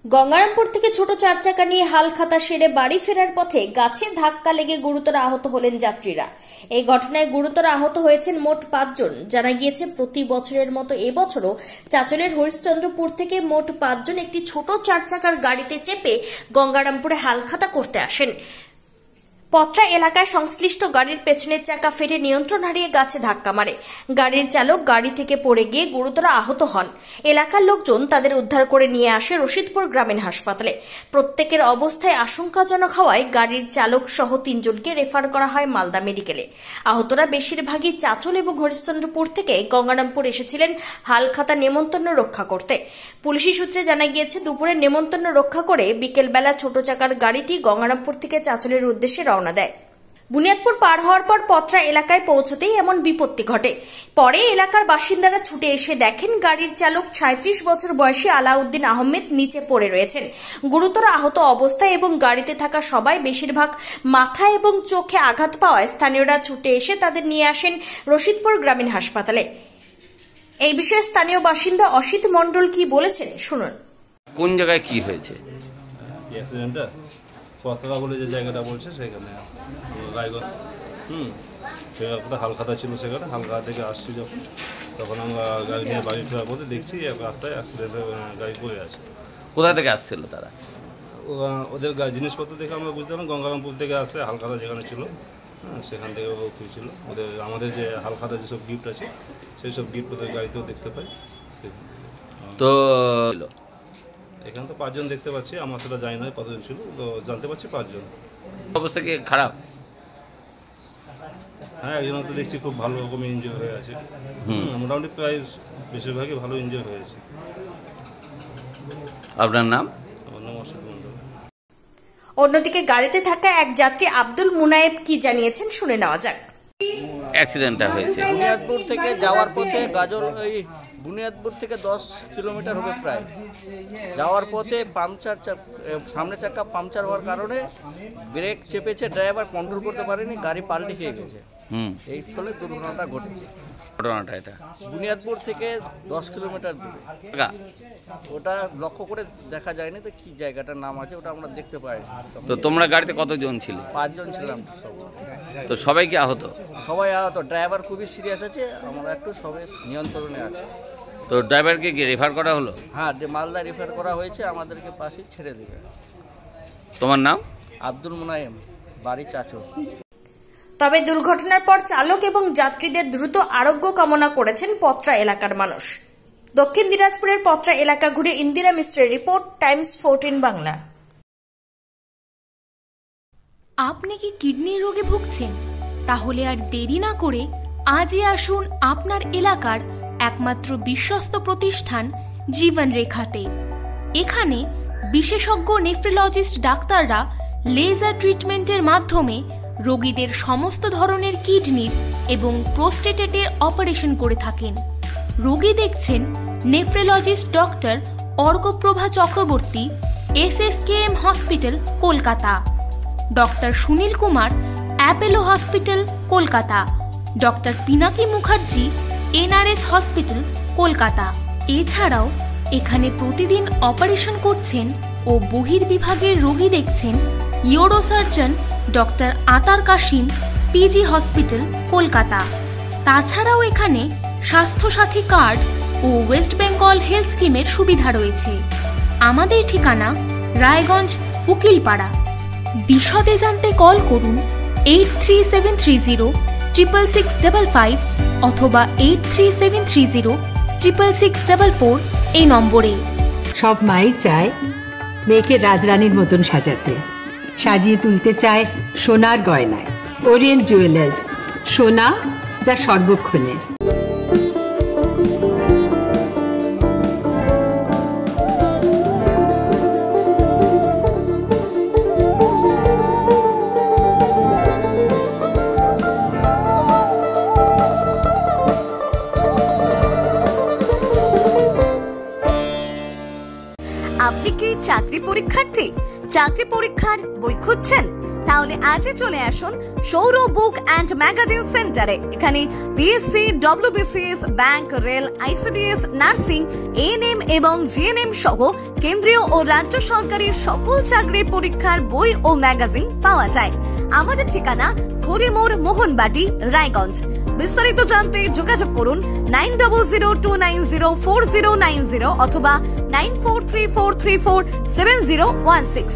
গঙ্গারামপুর থেকে ছোট চার চাকা নিয়ে হালখাতা সেরে বাড়ি ফেরার পথে গাছে ধাক্কা লেগে গুরুতর আহত হলেন যাত্রীরা। এই ঘটনায় গুরুতর আহত হয়েছেন মোট 5 জন। জানা গিয়েছে, প্রতি বছরের মতো এবছরও চাঁচলের হরিশ্চন্দ্রপুর থেকে মোট 5 জন একটি ছোট চার চাকার গাড়িতে চেপে গঙ্গারামপুরে হালখাতা করতে আসেন। পত্রা এলাকায় সংশ্লিষ্ট গাড়ির পেছনের চাকা ফেটে নিয়ন্ত্রণ হারিয়ে গাছে ধাক্কা মারে। গাড়ির চালক গাড়ি থেকে পড়ে গিয়ে গুরুতর আহত হন। এলাকার লোকজন তাদের উদ্ধার করে নিয়ে আসে রশিদপুর গ্রামীণ হাসপাতালে। প্রত্যেকের অবস্থায় আশঙ্কাজনক হওয়ায় গাড়ির চালক সহ 3 জনকে রেফার করা হয় মালদা মেডিকেলে। আহতরা বেশিরভাগই চাঁচল এবং হরিশ্চন্দ্রপুর থেকে গঙ্গারামপুর এসেছিলেন হালখাতা নেমন্তন্ন রক্ষা করতে। পুলিশি সূত্রে জানা গিয়েছে, দুপুরে নেমন্তন্ন রক্ষা করে বিকেলবেলা ছোট চাকার গাড়িটি গঙ্গারামপুর থেকে চাঁচলের উদ্দেশ্যে রওনা দেয়। বুনিয়াদপুর পার হওয়ার পর পত্রা এলাকায় পৌঁছতেই এমন বিপত্তি ঘটে। পরে এলাকার বাসিন্দারা ছুটে এসে দেখেন গাড়ির চালক 36 বছর বয়সী আলাউদ্দিন আহমেদ নিচে পড়ে রয়েছেন গুরুতর আহত অবস্থায়, এবং গাড়িতে থাকা সবাই বেশিরভাগ মাথা এবং চোখে আঘাত পাওয়ায় স্থানীয়রা ছুটে এসে তাদের নিয়ে আসেন রশিদপুর গ্রামীণ হাসপাতালে। এই বিষয়ে স্থানীয় বাসিন্দা অসিত মণ্ডল কি বলেছেন শুনুন। কোন জায়গায় কি হয়েছে? অ্যাক্সিডেন্টটা পতাকা বলে যে জায়গাটা বলছে সেখানে রায়গঞ্জ সেখানে হালখাতা ছিল। সেখানে হালখাতা থেকে আসছি যখন, তখন আমরা গাড়ি নিয়ে বাড়ি ফেরার পথে দেখছি রাস্তায় অ্যাক্সিডেন্টে গাড়ি পড়ে আছে। কোথা থেকে আসছিল তারা? ওদের জিনিসপত্র দেখে আমরা বুঝতে পারলাম গঙ্গারামপুর থেকে আসছে। হালখাতা যেখানে ছিল সেখান থেকে খুঁজছিল ওদের, আমাদের যে হালখাতা যেসব গিফট আছে সেই সব গিফট ওদের গাড়িতেও দেখতে পাই। তো এখানে তো 5 জন দেখতে পাচ্ছি, আমার সেটা জানি না কতজন ছিল, তো জানতে পারছি 5 জন। অবস্থা কি খারাপ? হ্যাঁ, একজন তো দেখছি খুব ভালো রকমের ইনজয় হয়ে আছে। মোটামুটি প্রায় বেশিরভাগই ভালো এনজয় হয়েছে। আপনার নাম? আমার নাম অসিত মণ্ডল। অন্যদিকে গাড়িতে থাকা এক যাত্রী আব্দুল মুনায়েব কি জানিয়েছেন শুনে নেওয়া যাক। অ্যাক্সিডেন্টটা হয়েছে বুনিয়াদপুর থেকে যাওয়ার পথে গাজল, এই বুনিয়াদপুর থেকে 10 কিলোমিটার হবে প্রায়। যাওয়ার পথে সামনে চাকা পাংচার হওয়ার কারণে ব্রেক চেপেছে, ড্রাইভার কন্ট্রোল করতে পারেনি, গাড়ি পাল্টে খেয়ে গেছে। এই ফলে দুর্ঘটনাটা ঘটেছে। ঘটনাটা এটা বুনিয়াদপুর থেকে 10 কিলোমিটার দূরে। ওটা লক্ষ্য করে দেখা যায়নি তো কি জায়গাটার নাম আছে, ওটা আমরা দেখতে পাইনি। তো তোমরা গাড়িতে কতজন ছিলে? 5 জন ছিলাম। তো সবাই কি আহত? সবাই আহত। ড্রাইভার খুবই সিরিয়াস আছে, আমরা একটু সবাই নিয়ন্ত্রণে আছে। তো ড্রাইভারকে কি রেফার করা হলো? হ্যাঁ, মালদা রেফার করা হয়েছে, আমাদেরকে পাশেই ছেড়ে দেবে। তোমার নাম? আব্দুল মুনায়েম, বাড়ি চাঁচল। তবে দুর্ঘটনার পর চালক এবং যাত্রীদের দ্রুত আরোগ্য কামনা করেছেন পত্রা এলাকার মানুষ। দক্ষিণ দিনাজপুরের পত্রা এলাকা ঘুরে ইন্দিরা মিশ্রের রিপোর্ট, টাইমস 14 বাংলা। আপনি কি কিডনির রোগে ভুগছেন? তাহলে আর দেরি না করে আজই আসুন আপনার এলাকার একমাত্র বিশ্বস্ত প্রতিষ্ঠান জীবন রেখাতে। এখানে বিশেষজ্ঞ নেফ্রোলজিস্ট ডাক্তাররা লেজার ট্রিটমেন্টের মাধ্যমে রোগীদের সমস্ত ধরনের কিডনির এবং প্রোস্টেটের অপারেশন করে থাকেন। রোগী দেখছেন nephrologist doctor Arkaprava Chakraborty, SSKM hospital, Kolkata. Doctor Sunil Kumar, Apollo hospital, Kolkata. Doctor Pinaki Mukherjee, NRS hospital, Kolkata. এছাড়াও এখানে প্রতিদিন অপারেশন করছেন ও বহির্বিভাগের রোগী দেখছেন ইউরোসার্জন ডক্টর আতার কাশিম, PG হসপিটাল, কলকাতা। তাছাড়াও এখানে স্বাস্থ্যসাথী কার্ড ও ওয়েস্ট বেঙ্গল হেলথ স্কিমের সুবিধা রয়েছে। আমাদের ঠিকানা রায়গঞ্জ, উকিলপাড়া। বিশদে জানতে কল করুন 8373066655 অথবা 8373066644 এই নম্বরে। সব মাই চায় মেয়েকে রাজরানীর মতন সাজাতে, সাজিয়ে তুলতে চায় সোনার গয়নায়। ওরিয়েন্ট জুয়েলার্স, সোনা যা সর্বক্ষণের। আপনি কি চাকরি পরীক্ষার্থী? চাকরি পরীক্ষার বই খুঁজছেন? তাহলে আজই চলে আসুন সৌর বুক অ্যান্ড ম্যাগাজিন সেন্টারে। এখানে BSc, WBCS, bank, rail, ICDS, nursing, ANM এবং জিএনএম সহ কেন্দ্রীয় ও রাজ্য সরকারের সকল চাকরির পরীক্ষার বই ও ম্যাগাজিন পাওয়া যায়। আমাদের ঠিকানা হরিমোড়, মোহনবাটি, রায়গঞ্জ। বিস্তারিত জানতে যোগাযোগ করুন 9002904090 অথবা 9434347016।